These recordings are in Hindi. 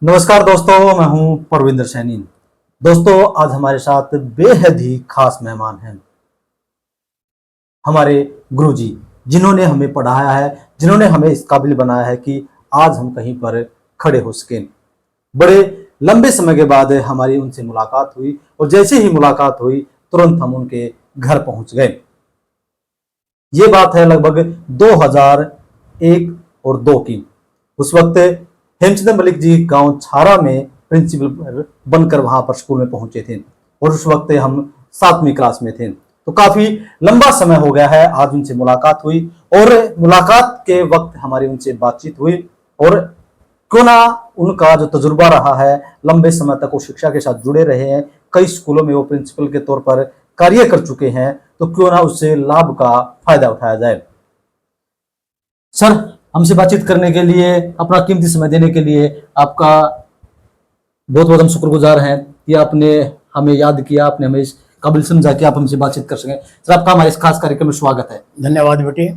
नमस्कार दोस्तों, मैं हूं परविंदर सैनी। दोस्तों, आज हमारे साथ बेहद ही खास मेहमान हैं, हमारे गुरुजी, जिन्होंने हमें पढ़ाया है, जिन्होंने हमें इस काबिल बनाया है कि आज हम कहीं पर खड़े हो सकें। बड़े लंबे समय के बाद हमारी उनसे मुलाकात हुई और जैसे ही मुलाकात हुई तुरंत हम उनके घर पहुंच गए। ये बात है लगभग 2001 और 2 की। उस वक्त हेमचंद मलिक जी गांव छारा में प्रिंसिपल बनकर वहां पर स्कूल में पहुंचे थे और उस वक्त हम 7वीं क्लास में थे। तो काफी लंबा समय हो गया है, आज उनसे मुलाकात हुई और मुलाकात के वक्त हमारी उनसे बातचीत हुई और क्यों ना उनका जो तजुर्बा रहा है, लंबे समय तक वो शिक्षा के साथ जुड़े रहे हैं, कई स्कूलों में वो प्रिंसिपल के तौर पर कार्य कर चुके हैं, तो क्यों ना उससे लाभ का फायदा उठाया जाए। सर, हमसे बातचीत करने के लिए, अपना कीमती समय देने के लिए आपका बहुत बहुत हम शुक्रगुजार हैं कि आपने हमें याद किया, आपने हमें इस काबिल समझा कि आप हमसे बातचीत कर सकें। सर, आपका हमारे इस खास कार्यक्रम में स्वागत है। धन्यवाद बेटे।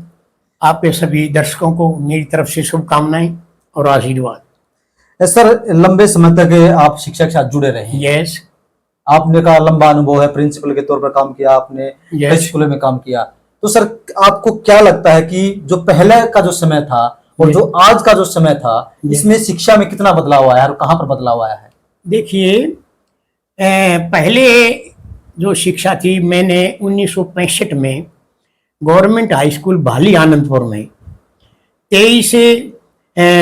आपके सभी दर्शकों को मेरी तरफ से शुभकामनाएं और आशीर्वाद। सर, लंबे समय तक आप शिक्षा के साथ जुड़े रहे हैं। यस। आपने का लंबा अनुभव है, प्रिंसिपल के तौर पर काम किया आपने, कई स्कूलों में काम किया। तो सर, आपको क्या लगता है कि जो पहले का जो समय था और जो आज का जो समय था, इसमें शिक्षा में कितना बदलाव आया है और कहाँ पर बदलाव आया है? देखिए, पहले जो शिक्षा थी, मैंने 1965 में गवर्नमेंट हाई स्कूल भाली आनंदपुर में 23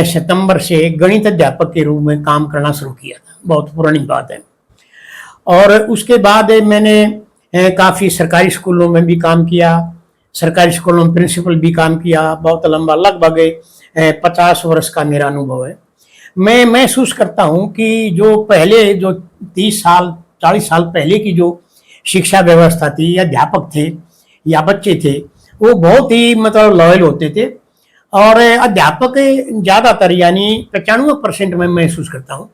सितंबर से गणित अध्यापक के रूप में काम करना शुरू किया था। बहुत पुरानी बात है। और उसके बाद मैंने काफ़ी सरकारी स्कूलों में भी काम किया, सरकारी स्कूलों में प्रिंसिपल भी काम किया। बहुत लंबा, लगभग 50 वर्ष का मेरा अनुभव है। मैं महसूस करता हूँ कि जो पहले, जो 30 साल 40 साल पहले की जो शिक्षा व्यवस्था थी, या अध्यापक थे या बच्चे थे, वो बहुत ही मतलब लॉयल होते थे। और अध्यापक ज़्यादातर, यानी 95% में महसूस करता हूँ,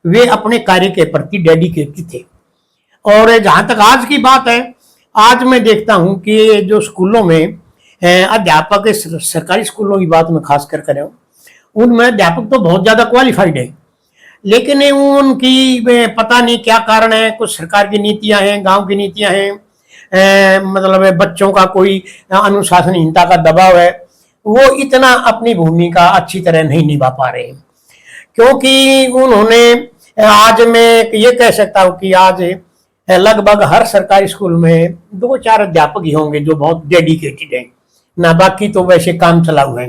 वे अपने कार्य के प्रति डेडिकेटेड थे। और जहाँ तक आज की बात है, आज मैं देखता हूँ कि जो स्कूलों में अध्यापक, सरकारी स्कूलों की बात मैं खास कर रहा हूँ, उनमें अध्यापक तो बहुत ज़्यादा क्वालिफाइड है, लेकिन उनकी पता नहीं क्या कारण है। कुछ सरकार की नीतियाँ हैं, गांव की नीतियाँ हैं, मतलब बच्चों का कोई अनुशासनहीनता का दबाव है, वो इतना अपनी भूमिका अच्छी तरह नहीं निभा पा रहे हैं। क्योंकि उन्होंने, आज मैं ये कह सकता हूँ कि आज लगभग हर सरकारी स्कूल में 2-4 अध्यापक ही होंगे जो बहुत डेडिकेटेड हैं, ना बाकी तो वैसे काम चलाऊ हैं।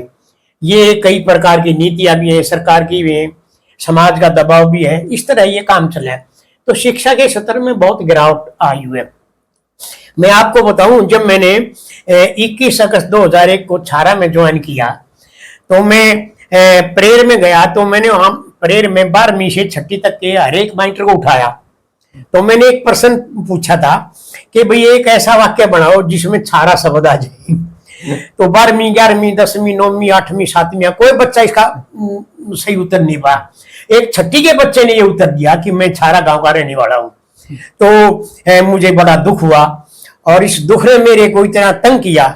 ये कई प्रकार की नीतियां भी हैं, सरकार की भी हैं, समाज का दबाव भी है, इस तरह ये काम चला है। तो शिक्षा के स्तर में बहुत गिरावट आई हुई है। मैं आपको बताऊं, जब मैंने 21 अगस्त 2001 को छारा में ज्वाइन किया, तो मैं प्रेयर में गया। तो मैंने वहां प्रेयर में 12वीं से 6वीं तक के हर एक मास्टर को उठाया। तो मैंने एक प्रश्न पूछा था कि भाई एक ऐसा वाक्य बनाओ जिसमें छारा शब्द आ जाए। तो 12वीं, 11वीं, 10वीं, 9वीं, 8वीं, 7वीं कोई बच्चा इसका सही उत्तर नहीं पाया। एक 6ठी के बच्चे ने ये उत्तर दिया कि मैं छारा गांव का रहने वाला हूँ। तो मुझे बड़ा दुख हुआ, और इस दुख ने मेरे को इतना तंग किया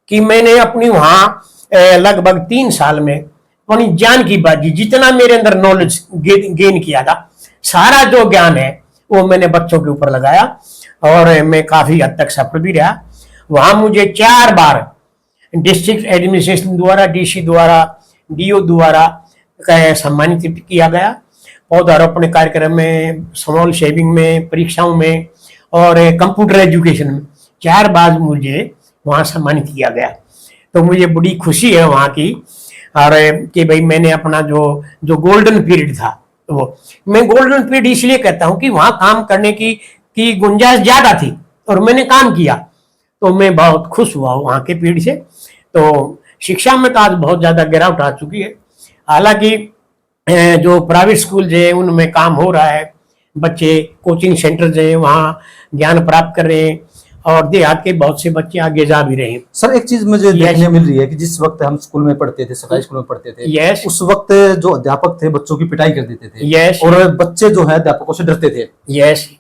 कि मैंने अपनी वहां लगभग 3 साल में अपनी जान की बाजी, जितना मेरे अंदर नॉलेज गेन किया था, सारा जो ज्ञान है वो मैंने बच्चों के ऊपर लगाया, और मैं काफी हद तक सफल भी रहा। वहां मुझे 4 बार डिस्ट्रिक्ट एडमिनिस्ट्रेशन द्वारा, डीसी द्वारा, डीओ द्वारा सम्मानित किया गया। पौधारोपण कार्यक्रम में, स्मॉल शेविंग में, परीक्षाओं में और कंप्यूटर एजुकेशन में 4 बार मुझे वहाँ सम्मानित किया गया। तो मुझे बड़ी खुशी है वहाँ की, और कि भाई मैंने अपना जो गोल्डन पीरियड था, वो मैं गोल्डन पीरियड इसलिए कहता हूँ कि वहाँ काम करने की गुंजाइश ज्यादा थी और मैंने काम किया, तो मैं बहुत खुश हुआ वहाँ के पीरियड से। तो शिक्षा में तो आज बहुत ज्यादा गिरावट आ चुकी है। हालांकि जो प्राइवेट स्कूल है उनमें काम हो रहा है, बच्चे कोचिंग सेंटर हैं वहाँ ज्ञान प्राप्त कर रहे हैं, और देहात के बहुत से बच्चे आगे जा भी रहे हैं। सर, एक चीज मुझे देखने मिल रही है कि जिस वक्त हम स्कूल में पढ़ते थे, सरकारी स्कूल में पढ़ते थे, उस वक्त जो अध्यापक थे बच्चों की पिटाई कर देते थे, और बच्चे जो है अध्यापकों से डरते थे।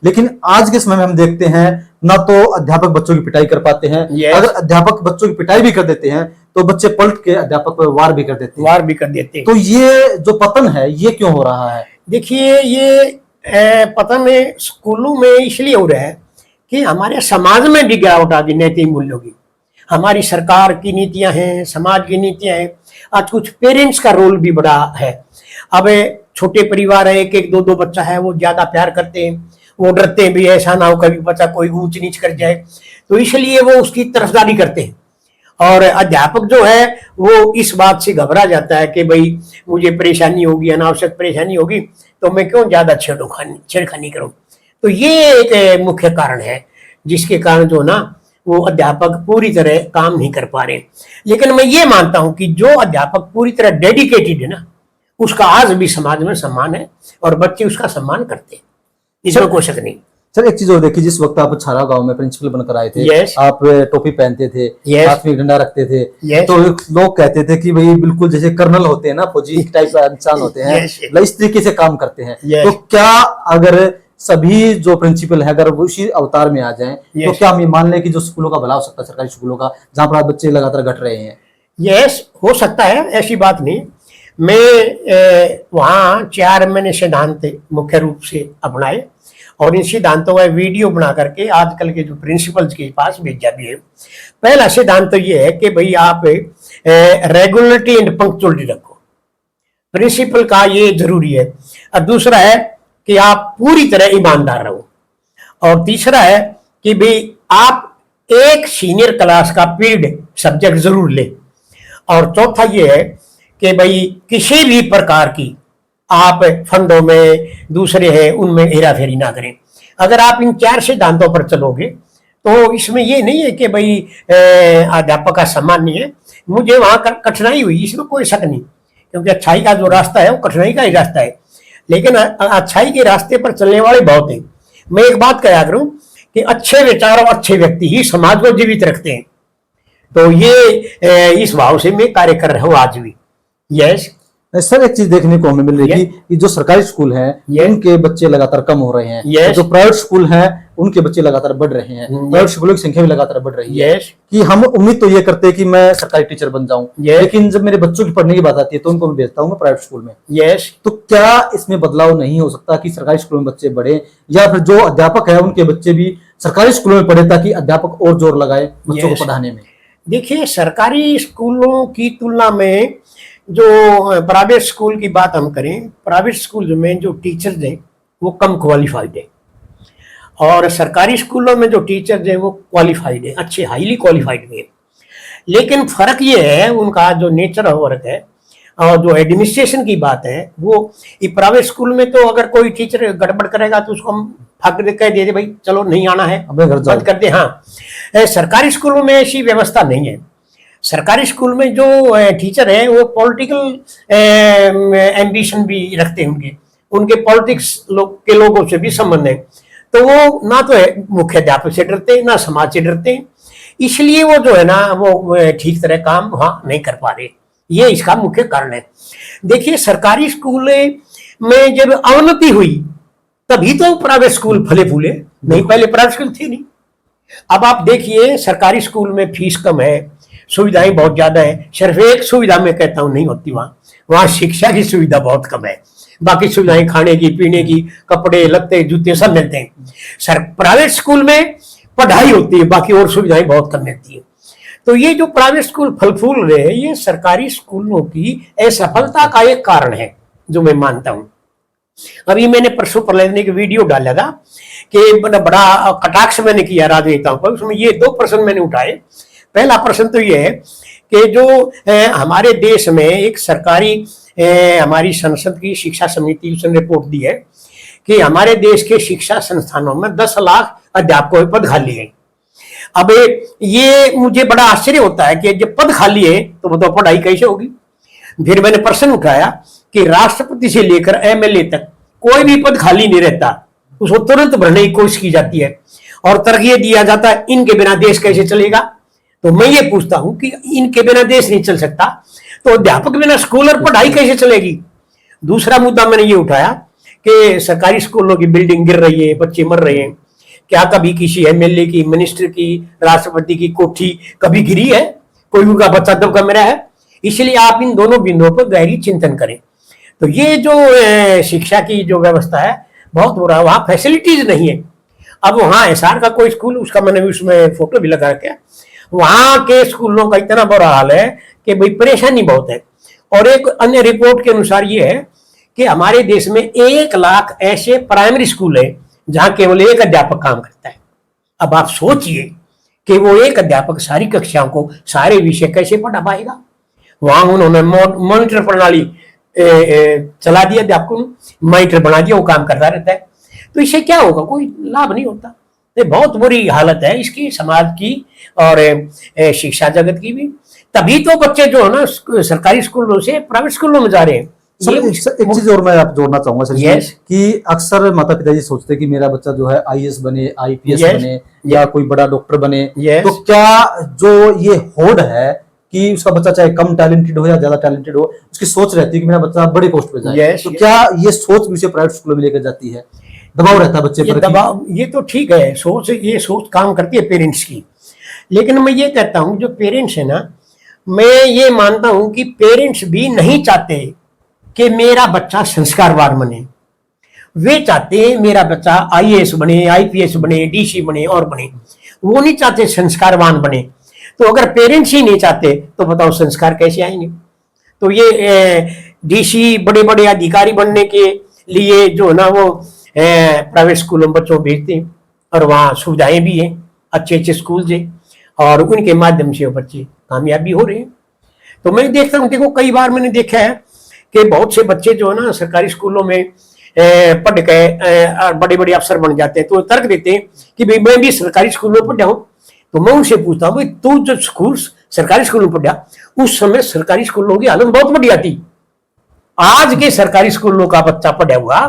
लेकिन आज के समय में हम देखते हैं ना तो अध्यापक बच्चों की पिटाई कर पाते हैं, अगर अध्यापक बच्चों की पिटाई भी कर देते हैं तो बच्चे पलट के अध्यापक पर वार भी कर देते हैं। तो ये जो पतन है ये क्यों हो रहा है? देखिए ये पतन स्कूलों में इसलिए हो रहा है कि हमारे समाज में भी गिरावट आ गई नैतिक मूल्यों की। हमारी सरकार की नीतियां हैं, समाज की नीतियां हैं। आज कुछ पेरेंट्स का रोल भी बड़ा है। अब छोटे परिवार है, एक एक दो दो बच्चा है, वो ज्यादा प्यार करते हैं, वो डरते भी है ऐसा ना हो कभी बच्चा कोई ऊंच नीच कर जाए, तो इसलिए वो उसकी तरफदारी करते हैं। और अध्यापक जो है वो इस बात से घबरा जाता है कि भाई मुझे परेशानी होगी, अनावश्यक परेशानी होगी, तो मैं क्यों ज्यादा छेड़खानी करूं। तो ये एक मुख्य कारण है जिसके कारण जो ना वो अध्यापक पूरी तरह काम नहीं कर पा रहे। लेकिन मैं ये मानता हूं कि जो अध्यापक पूरी तरह डेडिकेटेड है ना, उसका आज भी समाज में सम्मान है और बच्चे उसका सम्मान करते हैं, इसमें कोई शक नहीं। सर एक चीज और देखिए, जिस वक्त आप छारा गांव में प्रिंसिपल बनकर आए थे, Yes. आप टोपी पहनते थे, Yes. हाथ में डंडा रखते थे, Yes. तो लोग कहते थे कि भाई बिल्कुल जैसे कर्नल होते हैं ना, फौजी टाइप का इंसान होते हैं, Yes. इस तरीके से काम करते हैं। Yes. तो क्या अगर सभी जो प्रिंसिपल है अगर वो उसी अवतार में आ जाएं, तो Yes. क्या हम ये मान लें कि जो स्कूलों का भला हो सकता है, सरकारी स्कूलों का, जहां पर आज बच्चे लगातार घट रहे हैं? यस, हो सकता है, ऐसी बात नहीं। मैं वहाँ 4 मैंने सिद्धांत मुख्य रूप से अपनाए और इन सिद्धांतों का वीडियो बना करके आजकल के जो प्रिंसिपल्स के पास भेजा भी है। पहला सिद्धांत तो ये है कि भाई आप रेगुलरिटी एंड पंक्चुअलिटी रखो, प्रिंसिपल का ये जरूरी है। और दूसरा है कि आप पूरी तरह ईमानदार रहो। और तीसरा है कि भाई आप एक सीनियर क्लास का पीरियड सब्जेक्ट जरूर ले। और चौथा ये है कि भाई किसी भी प्रकार की आप फंडों में दूसरे हैं उनमें हेरा फेरी ना करें। अगर आप इन 4 सिद्धांतों पर चलोगे तो इसमें ये नहीं है कि भाई अध्यापक का सम्मान नहीं है। मुझे वहां कठिनाई हुई, इसमें कोई शक नहीं, क्योंकि अच्छाई का जो रास्ता है वो कठिनाई का ही रास्ता है, लेकिन अच्छाई के रास्ते पर चलने वाले बहुत हैं। मैं एक बात कहा करूं कि अच्छे विचार और अच्छे व्यक्ति ही समाज को जीवित रखते हैं। तो ये इस भाव से मैं कार्य कर रहा हूँ आज भी। यस सर एक चीज देखने को हमें मिल रही है कि जो सरकारी स्कूल हैं उनके बच्चे लगातार कम हो रहे हैं, जो प्राइवेट स्कूल हैं उनके बच्चे लगातार बढ़ रहे हैं, प्राइवेट स्कूलों की संख्या भी लगातार बढ़ रही है। कि हम उम्मीद तो ये करते हैं कि मैं सरकारी टीचर बन जाऊं, लेकिन जब मेरे बच्चों की पढ़ने की बात आती है तो उनको मैं भेजता हूँ मैं प्राइवेट स्कूल में। तो क्या इसमें बदलाव नहीं हो सकता कि सरकारी स्कूलों में बच्चे बढ़े, या फिर जो अध्यापक है उनके बच्चे भी सरकारी स्कूलों में पढ़े ताकि अध्यापक और जोर लगाए बच्चों को पढ़ाने में? देखिए, सरकारी स्कूलों की तुलना में जो प्राइवेट स्कूल की बात हम करें, प्राइवेट स्कूल में जो टीचर्स हैं वो कम क्वालिफाइड है और सरकारी स्कूलों में जो टीचर्स हैं वो क्वालिफाइड है, अच्छे हाईली क्वालिफाइड भी है। लेकिन फर्क ये है उनका जो नेचर ऑफ वर्क है और जो एडमिनिस्ट्रेशन की बात है, वो प्राइवेट स्कूल में तो अगर कोई टीचर गड़बड़ करेगा तो उसको हम फाक दे कह दे भाई चलो नहीं आना है, बंद कर दे। हाँ, सरकारी स्कूलों में ऐसी व्यवस्था नहीं है। सरकारी स्कूल में जो टीचर है वो पॉलिटिकल एम्बिशन भी रखते हैं, उनके पॉलिटिक्स के लोगों से भी संबंध है, तो वो ना तो मुख्याध्यापक से डरते हैं ना समाज से डरते हैं, इसलिए वो जो है ना वो ठीक तरह काम वहाँ नहीं कर पा रहे। ये इसका मुख्य कारण है। देखिए, सरकारी स्कूल में जब अवनति हुई तभी तो प्राइवेट स्कूल फले फूले, नहीं पहले प्राइवेट स्कूल थे नहीं। अब आप देखिए, सरकारी स्कूल में फीस कम है, सुविधाएं बहुत ज्यादा है। सिर्फ एक सुविधा मैं कहता हूं नहीं होती वहां शिक्षा की सुविधा बहुत कम है। बाकी सुविधाएं खाने की, पीने की, कपड़े लत्ते जूते सब मिलते हैं। प्राइवेट स्कूल में पढ़ाई होती है, बाकी और सुविधाएं बहुत कम मिलती है। तो ये जो प्राइवेट स्कूल फल फूल रहे हैं, ये सरकारी स्कूलों की असफलता का एक कारण है जो मैं मानता हूं। अभी मैंने परसों प्रहलाद ने एक वीडियो डाला था कि बड़ा कटाक्ष मैंने किया राजनेताओं पर, उसमें ये 2 प्रश्न मैंने उठाए। पहला प्रश्न तो ये है कि जो हमारे देश में एक सरकारी हमारी संसद की शिक्षा समिति उसने रिपोर्ट दी है कि हमारे देश के शिक्षा संस्थानों में 10 लाख अध्यापकों के पद खाली हैं। अब ये मुझे बड़ा आश्चर्य होता है कि जब पद खाली है तो बताओ पढ़ाई कैसे होगी। फिर मैंने प्रश्न उठाया कि राष्ट्रपति से लेकर एमएलए तक कोई भी पद खाली नहीं रहता, उसको तुरंत भरने की कोशिश की जाती है और तरकीब दिया जाता है, इनके बिना देश कैसे चलेगा। तो मैं ये पूछता हूं कि इनके बिना देश नहीं चल सकता तो अध्यापक बिना स्कूल और पढ़ाई कैसे चलेगी। दूसरा मुद्दा मैंने ये उठाया कि सरकारी स्कूलों की बिल्डिंग गिर रही है, बच्चे मर रहे हैं। क्या कभी किसी एमएलए की, मिनिस्टर की, राष्ट्रपति की कोठी कभी गिरी है? कोई उनका बच्चा दबका मेरा है? इसलिए आप इन दोनों बिंदुओं पर गहरी चिंतन करें। तो ये जो शिक्षा की जो व्यवस्था है बहुत बुरा, वहाँ फैसिलिटीज नहीं है। अब वहाँ एसआर का कोई स्कूल, उसका मैंने उसमें फोटो भी लगा रखा है, वहाँ के स्कूलों का इतना बुरा हाल है कि भाई परेशानी बहुत है। और एक अन्य रिपोर्ट के अनुसार ये है कि हमारे देश में 1 लाख ऐसे प्राइमरी स्कूल है जहाँ केवल एक अध्यापक काम करता है। अब आप सोचिए कि वो एक अध्यापक सारी कक्षाओं को, सारे विषय कैसे पढ़ा पाएगा। वहां उन्होंने मॉनिटर प्रणाली चला दिया, अध्यापकों ने मॉनिटर बना दिया, वो काम करता रहता है। तो इससे क्या होगा, कोई लाभ नहीं होता। ये बहुत बुरी हालत है इसकी, समाज की और शिक्षा जगत की भी। तभी तो बच्चे जो है ना सरकारी स्कूलों से प्राइवेट स्कूलों में जा रहे हैं। सर एक चीज और मैं आप जोड़ना चाहूंगा सर, Yes. कि अक्सर माता पिता जी सोचते हैं कि मेरा बच्चा जो है आईएएस बने, आईपीएस Yes. बने या कोई बड़ा डॉक्टर बने। Yes. तो क्या जो ये होड़ है कि उसका बच्चा चाहे कम टैलेंटेड हो या ज्यादा टैलेंटेड हो, उसकी सोच रहती है कि मेरा बच्चा बड़े पोस्ट पे जाए। Yes, तो yes. क्या ये सोच भी उसे प्राइवेट स्कूलों में लेकर जाती है, दबाव रहता है बच्चे ये पर कि- दबाव, ये तो ठीक है, ये सोच काम करती है पेरेंट्स की। लेकिन मैं ये कहता हूँ जो पेरेंट्स है ना, मैं ये मानता हूँ कि पेरेंट्स भी नहीं चाहते कि मेरा बच्चा संस्कारवान बने। वे चाहते हैं मेरा बच्चा आईएएस बने, आईपीएस बने, डीसी बने और बने। वो नहीं चाहते संस्कारवान बने। तो अगर पेरेंट्स ही नहीं चाहते तो बताओ संस्कार कैसे आएंगे। तो ये डीसी, बड़े बड़े अधिकारी बनने के लिए जो है ना वो प्राइवेट स्कूलों में बच्चों को भेजते हैं, और वहाँ सुविधाएं भी हैं, अच्छे अच्छे स्कूल से, और उनके माध्यम से वो बच्चे कामयाब भी हो रहे हैं। तो मैं देखता हूँ, देखो कई बार मैंने देखा है कि बहुत से बच्चे जो है ना सरकारी स्कूलों में पढ़ के बड़े बड़े अफसर बन जाते हैं। तो तर्क देते हैं कि भाई मैं भी सरकारी स्कूल में पढ़ा हूँ। तो मैं उनसे पूछता हूँ, भाई तू जो स्कूल सरकारी स्कूल में पढ़ा, उस समय सरकारी स्कूलों की हालत बहुत बढ़िया थी। आज के सरकारी स्कूलों का बच्चा पढ़ा हुआ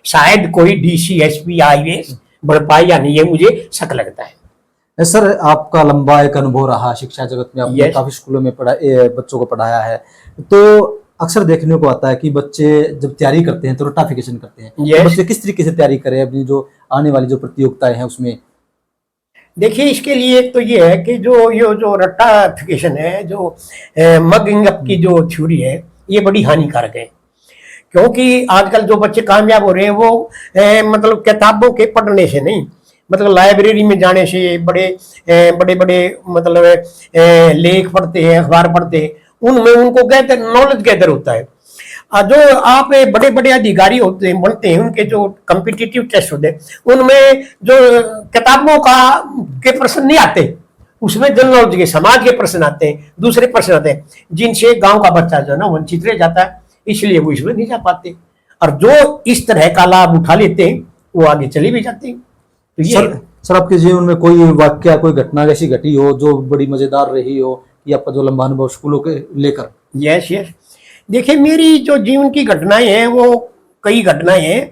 शायद कोई डीसी, एसपी, आईएएस बन पाए या नहीं, है मुझे शक लगता है। सर आपका लंबा एक अनुभव रहा शिक्षा जगत में, आपने Yes. काफी स्कूलों में बच्चों को पढ़ाया है। तो अक्सर देखने को आता है कि बच्चे जब तैयारी करते हैं तो रट्टाफिकेशन करते हैं। Yes. तो बच्चे किस तरीके से तैयारी करें अपनी जो आने वाली जो प्रतियोगिताएं हैं उसमें? देखिए इसके लिए एक तो ये है कि जो रट्टाफिकेशन है, जो मगिंग अप की जो थ्योरी है, ये बड़ी हानिकारक है। क्योंकि आजकल जो बच्चे कामयाब हो रहे हैं वो मतलब किताबों के पढ़ने से नहीं, मतलब लाइब्रेरी में जाने से, बड़े बड़े मतलब लेख पढ़ते हैं, अखबार पढ़ते हैं, उनमें उनको गैदर नॉलेज गैदर होता है। जो आप बड़े बड़े अधिकारी होते हैं, बनते हैं, उनके जो कॉम्पिटिटिव टेस्ट होते हैं, उनमें जो किताबों के प्रश्न नहीं आते, उसमें जनरल नॉलेज के, समाज के प्रश्न आते हैं, दूसरे प्रश्न आते हैं, जिनसे गांव का बच्चा जो है ना वंचित रह जाता है, इसलिए वो इसमें नहीं जा पाते। और जो इस तरह का लाभ उठा लेते हैं वो आगे चले भी जाते हैं। तो ये सर आपके जीवन में कोई वाक्य, कोई घटना ऐसी घटी हो जो बड़ी मजेदार रही हो, कि आपका जो लंबा अनुभव स्कूलों के लेकर? यस। देखिए मेरी जो जीवन की घटनाएं हैं वो कई घटनाएं हैं,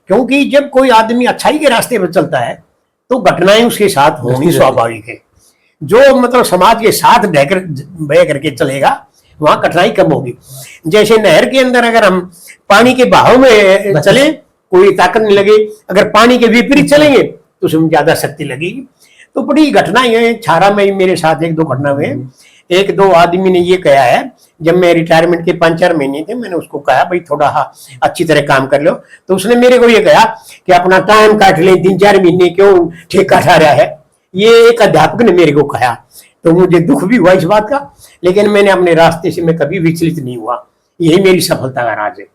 क्योंकि जब कोई आदमी अच्छाई के रास्ते पर चलता है तो घटनाएं उसके साथ होनी स्वाभाविक है। जो मतलब समाज के साथ बह करके चलेगा वहां कठिनाई कम होगी। जैसे नहर के अंदर अगर हम पानी के बहाव में चले कोई ताकत नहीं लगे, अगर पानी के विपरीत चलेंगे तो उसमें ज्यादा शक्ति लगेगी। तो बड़ी घटनाएं हैं। छारा में मेरे साथ 1-2 घटना हुए। 1-2 आदमी ने ये कहा है, जब मैं रिटायरमेंट के 5-4 महीने थे, मैंने उसको कहा भाई थोड़ा अच्छी तरह काम कर लो, तो उसने मेरे को ये कहा कि अपना टाइम काट ले, 3-4 महीने क्यों ठेका ठा रहा है। ये एक अध्यापक ने मेरे को कहा, तो मुझे दुख भी हुआ इस बात का, लेकिन मैंने अपने रास्ते से मैं कभी विचलित नहीं हुआ। यही मेरी सफलता का राज है।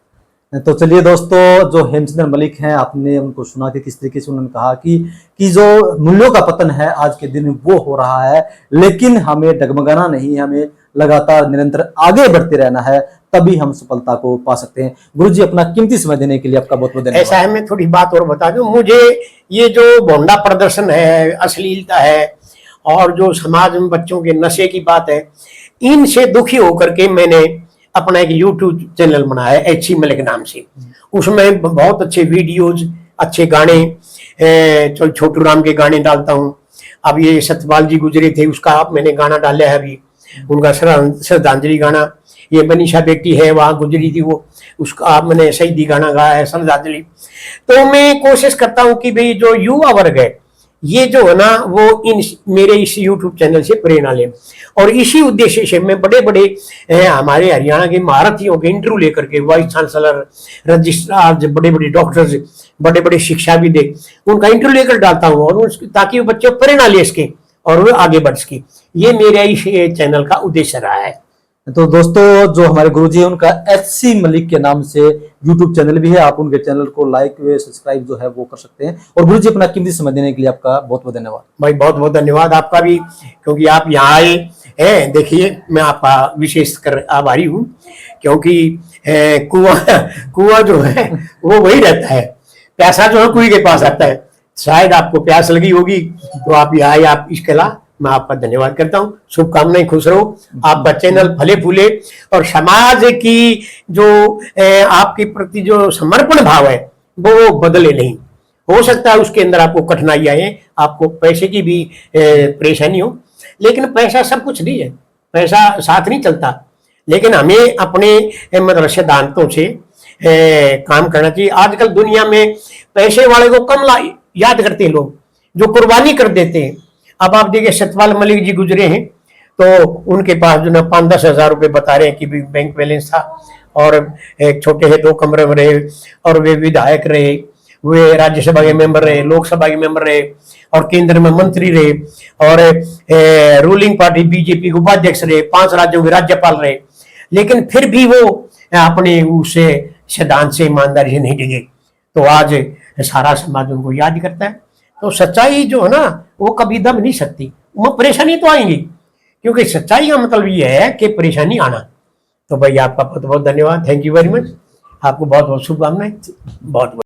तो चलिए दोस्तों, जो हेमचंद्र मलिक हैं, आपने उनको सुना कि किस तरीके से उन्होंने कहा कि जो मूल्यों का पतन है आज के दिन वो हो रहा है, लेकिन हमें डगमगाना नहीं, हमें लगातार निरंतर आगे बढ़ते रहना है, तभी हम सफलता को पा सकते हैं। गुरुजी अपना कीमती समय देने के लिए आपका बहुत बहुत धन्यवाद। ऐसा है, मैं थोड़ी बात और बता दूं, मुझे ये जो भोंडा प्रदर्शन है, अश्लीलता है और जो समाज में बच्चों के नशे की बात है, इनसे दुखी होकर के मैंने अपना एक यूट्यूब चैनल बनाया है एच.सी. मलिक नाम से। उसमें बहुत अच्छे वीडियोज, अच्छे गाने, छोटू राम के गाने डालता हूँ। अब ये सत्यपाल जी गुजरे थे, उसका मैंने गाना डाला है अभी, उनका श्रद्धांजलि गाना। ये मनीषा बेटी है, वहाँ गुजरी थी वो, उसका मैंने शहीदी गाना गाया है, श्रद्धांजलि। तो मैं कोशिश करता हूँ कि भाई जो युवा वर्ग है ये जो है ना वो इन मेरे इस YouTube चैनल से प्रेरणा ले, और इसी उद्देश्य से मैं बड़े बड़े हमारे हरियाणा के महारथियों के इंटरव्यू लेकर के वाइस चांसलर, रजिस्ट्रार, बड़े बड़े डॉक्टर्स, बड़े बड़े शिक्षाविद, उनका इंटरव्यू लेकर डालता हूँ, और ताकि वो बच्चे प्रेरणा ले सके और वो आगे बढ़ सके। ये मेरा इस चैनल का उद्देश्य रहा है। तो दोस्तों, जो हमारे गुरुजी हैं उनका एचसी मलिक के नाम से यूट्यूब चैनल भी है, आप उनके चैनल को लाइक सब्सक्राइब जो है वो कर सकते हैं। और गुरुजी, अपना कीमती समय देने के लिए आपका बहुत बहुत धन्यवाद। भाई बहुत बहुत धन्यवाद आपका भी, क्योंकि आप यहाँ आए हैं। देखिए, मैं आपका विशेष कर आभारी हूँ, क्योंकि कुआं जो है वो वही रहता है, प्यासा जो है कुएं के पास आता है। शायद आपको प्यास लगी होगी तो आप यहाँ आए, आप इसके अलावा मैं आपका धन्यवाद करता हूँ। शुभकामनाएं, खुश रहो, आपका चैनल फले फूले, और समाज की जो आपके प्रति जो समर्पण भाव है वो बदले नहीं। हो सकता है उसके अंदर आपको कठिनाई आए, आपको पैसे की भी परेशानी हो, लेकिन पैसा सब कुछ नहीं है, पैसा साथ नहीं चलता। लेकिन हमें अपने मतलब सिद्धांतों से काम करना चाहिए। आजकल दुनिया में पैसे वाले को कम याद करते हैं लोग, जो कुर्बानी कर देते हैं। अब आप देखिए, सतपाल मलिक जी गुजरे हैं, तो उनके पास जो ना 5-10 हजार रुपये बता रहे हैं कि बैंक बैलेंस था, और एक छोटे से 2 कमरे में रहे, और वे विधायक रहे, वे राज्यसभा के मेंबर रहे, लोकसभा के मेंबर रहे, और केंद्र में मंत्री रहे, और रूलिंग पार्टी बीजेपी के उपाध्यक्ष रहे, 5 राज्यों के राज्यपाल रहे। लेकिन फिर भी वो अपने उस सिद्धांत से, ईमानदारी से नहीं डिगे। तो आज सारा समाज उनको याद करता है। तो सच्चाई जो है ना वो कभी दब नहीं सकती, वो परेशानी तो आएंगी, क्योंकि सच्चाई का मतलब ये है कि परेशानी आना। तो भाई आपका बहुत बहुत धन्यवाद, थैंक यू वेरी मच, आपको बहुत बहुत शुभकामनाएं, बहुत बहुत।